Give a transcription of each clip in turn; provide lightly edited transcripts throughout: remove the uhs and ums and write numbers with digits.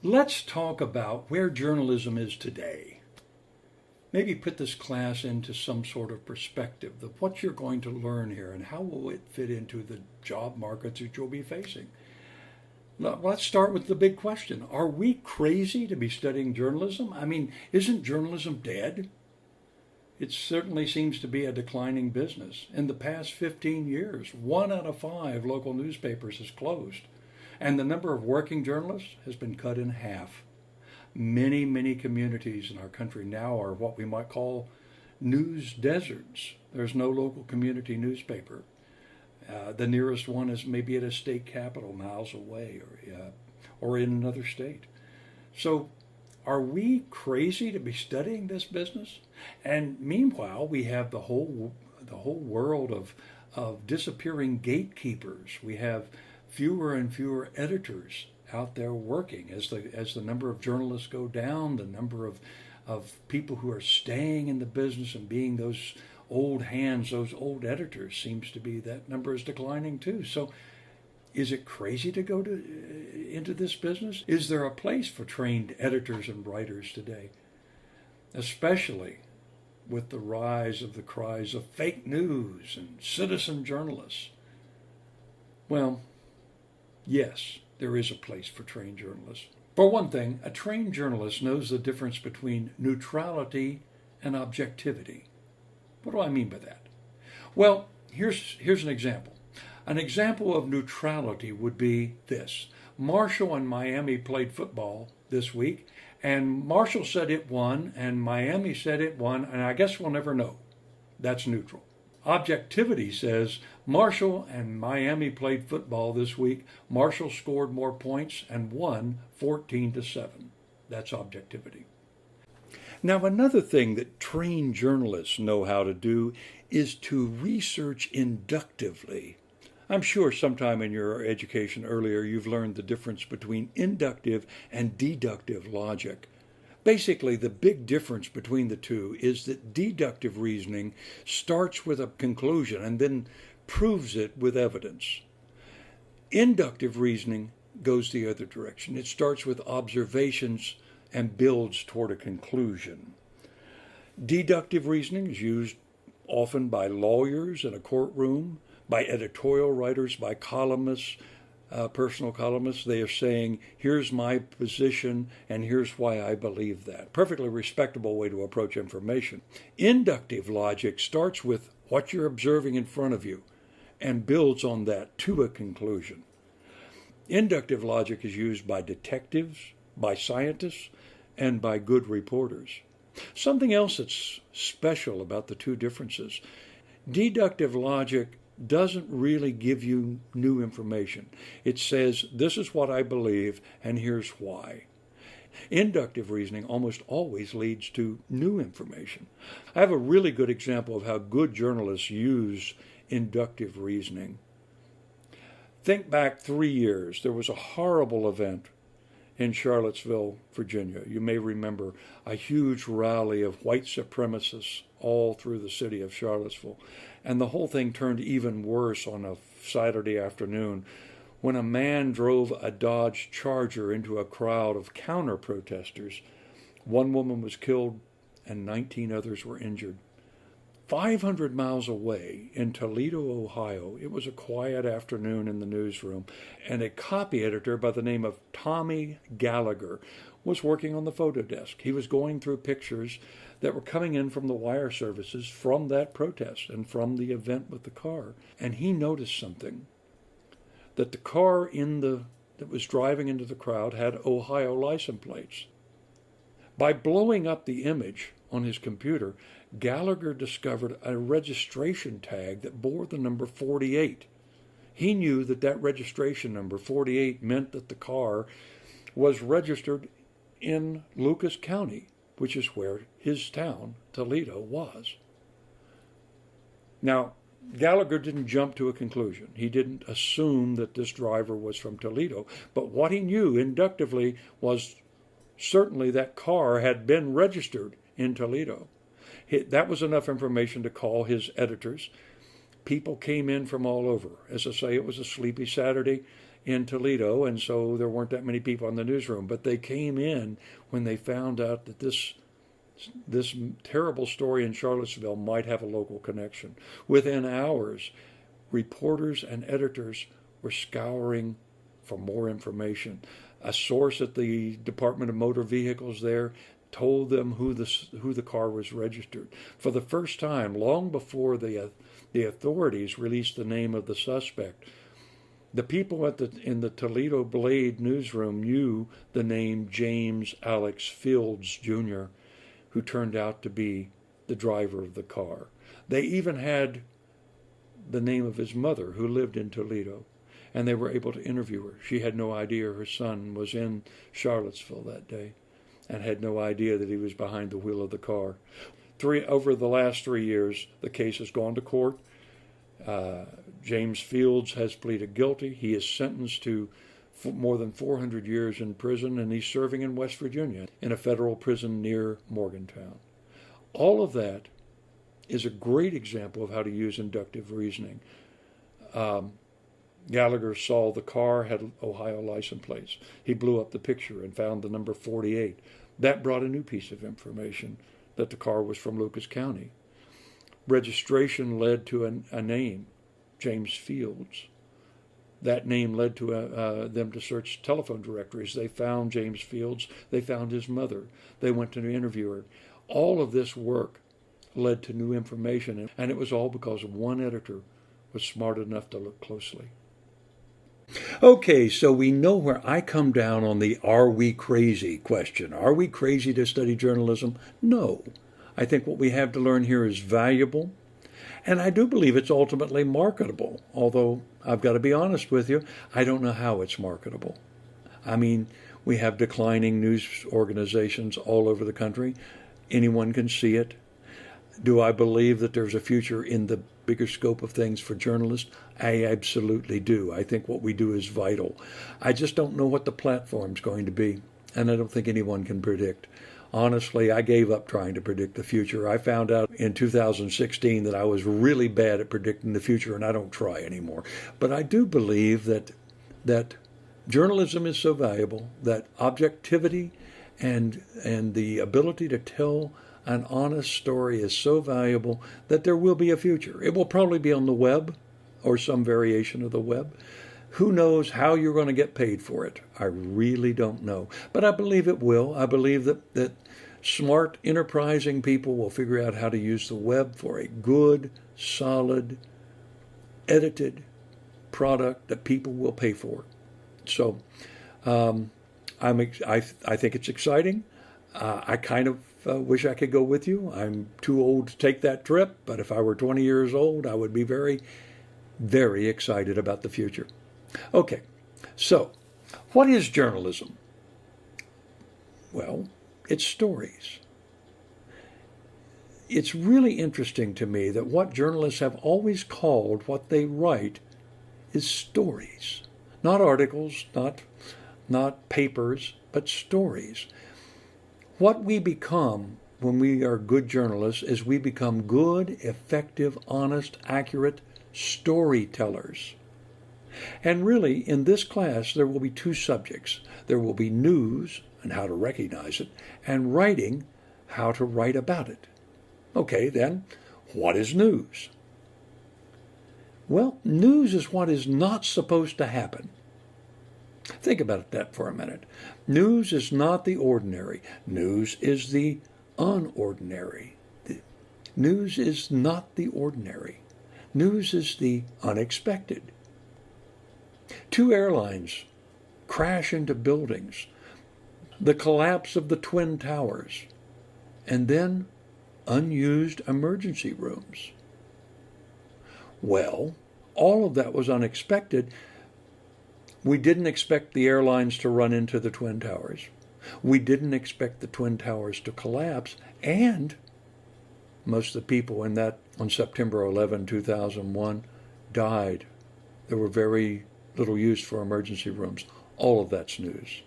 Let's talk about where journalism is today. Maybe put this class into some sort of perspective of what you're going to learn here and how will it fit into the job markets that you'll be facing. Let's start with the big question. Are we crazy to be studying journalism? I mean, isn't journalism dead? It certainly seems to be a declining business. In the past 15 years, 1 out of 5 local newspapers has closed, and the number of working journalists has been cut in half. Many communities in our country now are what we might call news deserts. There's no local community newspaper. The nearest one is maybe at a state capital miles away or in another state. So are we crazy to be studying this business? And meanwhile, we have the whole world of disappearing gatekeepers. We have fewer and fewer editors out there working as the number of journalists go down, the number of people who are staying in the business and being those old hands, those old editors, seems to be that number is declining too. So is it crazy to go into this business? Is there a place for trained editors and writers today? Especially with the rise of the cries of fake news and citizen journalists. Well, yes, there is a place for trained journalists. For one thing, a trained journalist knows the difference between neutrality and objectivity. What do I mean by that? Well, here's an example. An example of neutrality would be this. Marshall and Miami played football this week, and Marshall said it won, and Miami said it won, and I guess we'll never know. That's neutral. Objectivity says Marshall and Miami played football this week. Marshall scored more points and won 14-7. That's objectivity. Now, another thing that trained journalists know how to do is to research inductively. I'm sure sometime in your education earlier you've learned the difference between inductive and deductive logic. Basically, the big difference between the two is that deductive reasoning starts with a conclusion and then proves it with evidence. Inductive reasoning goes the other direction. It starts with observations and builds toward a conclusion. Deductive reasoning is used often by lawyers in a courtroom, by editorial writers, by columnists, personal columnists. They are saying, here's my position and here's why I believe that. Perfectly respectable way to approach information. Inductive logic starts with what you're observing in front of you and builds on that to a conclusion. Inductive logic is used by detectives, by scientists, and by good reporters. Something else that's special about the two differences. Deductive logic doesn't really give you new information. It says, this is what I believe, and here's why. Inductive reasoning almost always leads to new information. I have a really good example of how good journalists use inductive reasoning. Think back 3 years. There was a horrible event in Charlottesville, Virginia. You may remember a huge rally of white supremacists all through the city of Charlottesville. And the whole thing turned even worse on a Saturday afternoon when a man drove a Dodge Charger into a crowd of counter-protesters. 1 woman was killed and 19 others were injured. 500 miles away in Toledo, Ohio, it was a quiet afternoon in the newsroom, and a copy editor by the name of Tommy Gallagher was working on the photo desk. He was going through pictures that were coming in from the wire services from that protest and from the event with the car. And he noticed something, that the car that was driving into the crowd had Ohio license plates. By blowing up the image on his computer, Gallagher discovered a registration tag that bore the number 48. He knew that registration number 48 meant that the car was registered in Lucas County, which is where his town, Toledo, was. Now, Gallagher didn't jump to a conclusion. He didn't assume that this driver was from Toledo, but what he knew inductively was certainly that car had been registered in Toledo. That was enough information to call his editors. People came in from all over. As I say, it was a sleepy Saturday. in Toledo, and so there weren't that many people in the newsroom. But they came in when they found out that this terrible story in Charlottesville might have a local connection. Within hours, reporters and editors were scouring for more information. A source at the Department of Motor Vehicles there told them who the car was registered. For the first time, long before the authorities released the name of the suspect, the people in the Toledo Blade newsroom knew the name James Alex Fields, Jr., who turned out to be the driver of the car. They even had the name of his mother, who lived in Toledo, and they were able to interview her. She had no idea her son was in Charlottesville that day and had no idea that he was behind the wheel of the car. Over the last 3 years, the case has gone to court. James Fields has pleaded guilty. He is sentenced to more than 400 years in prison, and he's serving in West Virginia in a federal prison near Morgantown. All of that is a great example of how to use inductive reasoning. Gallagher saw the car had Ohio license plates. He blew up the picture and found the number 48. That brought a new piece of information, that the car was from Lucas County. Registration led to a name, James Fields. That name led to them to search telephone directories. They found James Fields. They found his mother. They went to interview her. All of this work led to new information, and it was all because one editor was smart enough to look closely. Okay, so we know where I come down on the "are we crazy" question. Are we crazy to study journalism? No. I think what we have to learn here is valuable, and I do believe it's ultimately marketable, although I've got to be honest with you, I don't know how it's marketable. I mean, we have declining news organizations all over the country. Anyone can see it. Do I believe that there's a future in the bigger scope of things for journalists? I absolutely do. I think what we do is vital. I just don't know what the platform's going to be, and I don't think anyone can predict. Honestly, I gave up trying to predict the future. I found out in 2016 that I was really bad at predicting the future, and I don't try anymore. But I do believe that journalism is so valuable, that objectivity and the ability to tell an honest story is so valuable that there will be a future. It will probably be on the web or some variation of the web. Who knows how you're going to get paid for it? I really don't know. But I believe it will. I believe that smart, enterprising people will figure out how to use the web for a good, solid, edited product that people will pay for. So I think it's exciting. I kind of wish I could go with you. I'm too old to take that trip, but if I were 20 years old, I would be very, very excited about the future. Okay, so what is journalism? Well, it's stories. It's really interesting to me that what journalists have always called what they write is stories. Not articles, not papers, but stories. What we become when we are good journalists is we become good, effective, honest, accurate storytellers. And really, in this class, there will be two subjects. There will be news and how to recognize it, and writing, how to write about it. Okay, then, what is news? Well, news is what is not supposed to happen. Think about that for a minute. News is not the ordinary. News is the unordinary. News is not the ordinary. News is the unexpected. 2 airlines crash into buildings, the collapse of the Twin Towers, and then unused emergency rooms. Well, all of that was unexpected. We didn't expect the airlines to run into the Twin Towers. We didn't expect the Twin Towers to collapse, and most of the people in that on September 11, 2001 died. There were very little use for emergency rooms. All of that's news.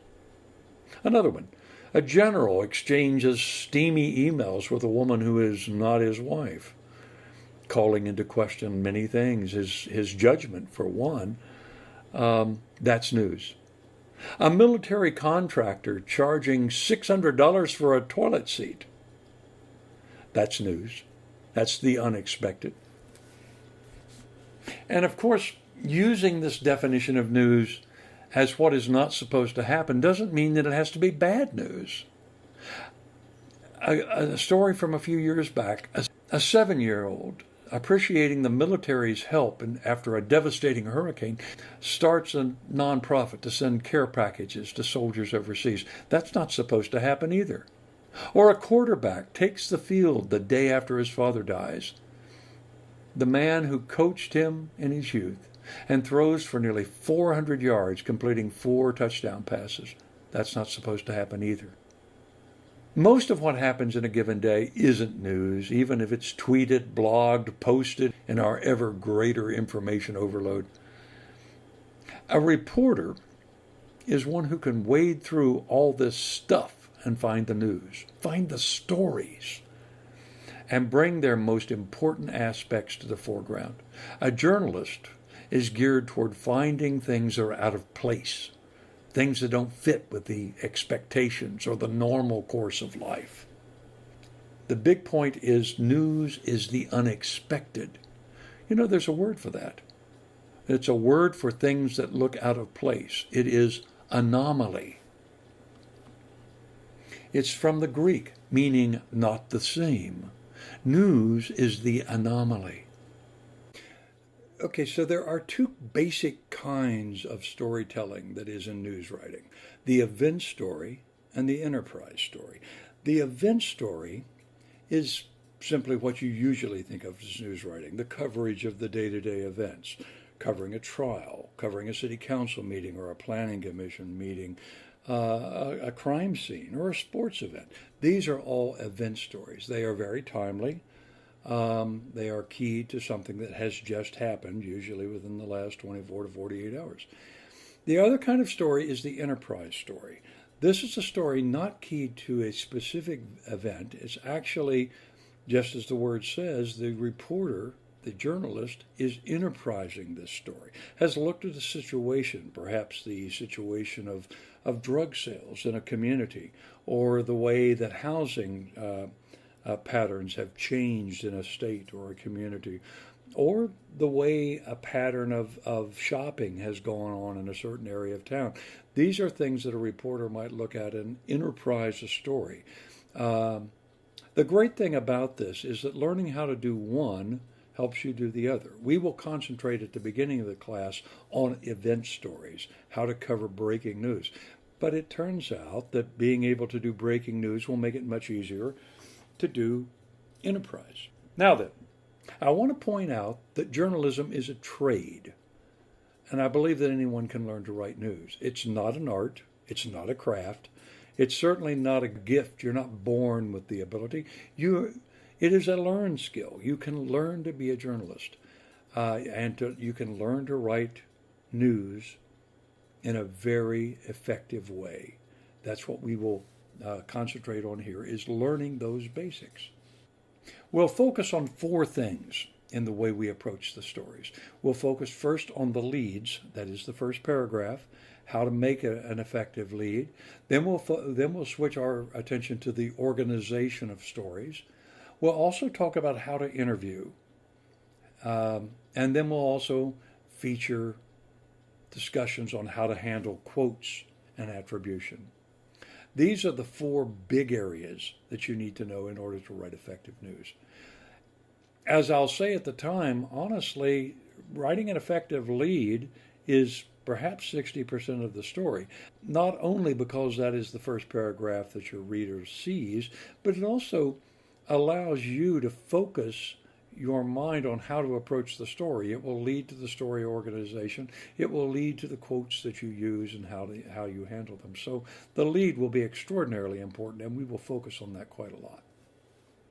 Another one. A general exchanges steamy emails with a woman who is not his wife, calling into question many things, his judgment for one. That's news. A military contractor charging $600 for a toilet seat. That's news. That's the unexpected. And of course, using this definition of news as what is not supposed to happen doesn't mean that it has to be bad news. A story from a few years back, a 7-year-old appreciating the military's help after a devastating hurricane starts a nonprofit to send care packages to soldiers overseas. That's not supposed to happen either. Or a quarterback takes the field the day after his father dies. The man who coached him in his youth and throws for nearly 400 yards, completing 4 touchdown passes. That's not supposed to happen either. Most of what happens in a given day isn't news, even if it's tweeted, blogged, posted in our ever greater information overload. A reporter is one who can wade through all this stuff and find the news, find the stories, and bring their most important aspects to the foreground. A journalist is geared toward finding things that are out of place, things that don't fit with the expectations or the normal course of life. The big point is news is the unexpected. You know, there's a word for that. It's a word for things that look out of place. It is anomaly. It's from the Greek, meaning not the same. News is the anomaly. Okay, so there are 2 basic kinds of storytelling that is in news writing: the event story and the enterprise story. The event story is simply what you usually think of as news writing, the coverage of the day-to-day events, covering a trial, covering a city council meeting or a planning commission meeting, a crime scene or a sports event. These are all event stories. They are very timely. They are key to something that has just happened, usually within the last 24 to 48 hours. The other kind of story is the enterprise story. This is a story not keyed to a specific event. It's actually, just as the word says, the reporter, the journalist, is enterprising this story, has looked at a situation, perhaps the situation of drug sales in a community, or the way that housing patterns have changed in a state or a community, or the way a pattern of shopping has gone on in a certain area of town. These are things that a reporter might look at and enterprise a story. The great thing about this is that learning how to do one helps you do the other. We will concentrate at the beginning of the class on event stories, how to cover breaking news. But it turns out that being able to do breaking news will make it much easier to do enterprise. Now then, I want to point out that journalism is a trade, and I believe that anyone can learn to write news. It's not an art, it's not a craft, it's certainly not a gift. You're not born with the ability. It is a learned skill. You can learn to be a journalist, you can learn to write news in a very effective way. That's what we will concentrate on here, is learning those basics. We'll focus on 4 things in the way we approach the stories. We'll focus first on the leads, that is the first paragraph, how to make an effective lead. Then we'll switch our attention to the organization of stories. We'll also talk about how to interview. And then we'll also feature discussions on how to handle quotes and attribution. These are the 4 big areas that you need to know in order to write effective news. As I'll say at the time, honestly, writing an effective lead is perhaps 60% of the story, not only because that is the first paragraph that your reader sees, but it also allows you to focus your mind on how to approach the story. It will lead to the story organization. It will lead to the quotes that you use and how you handle them. So the lead will be extraordinarily important, and we will focus on that quite a lot.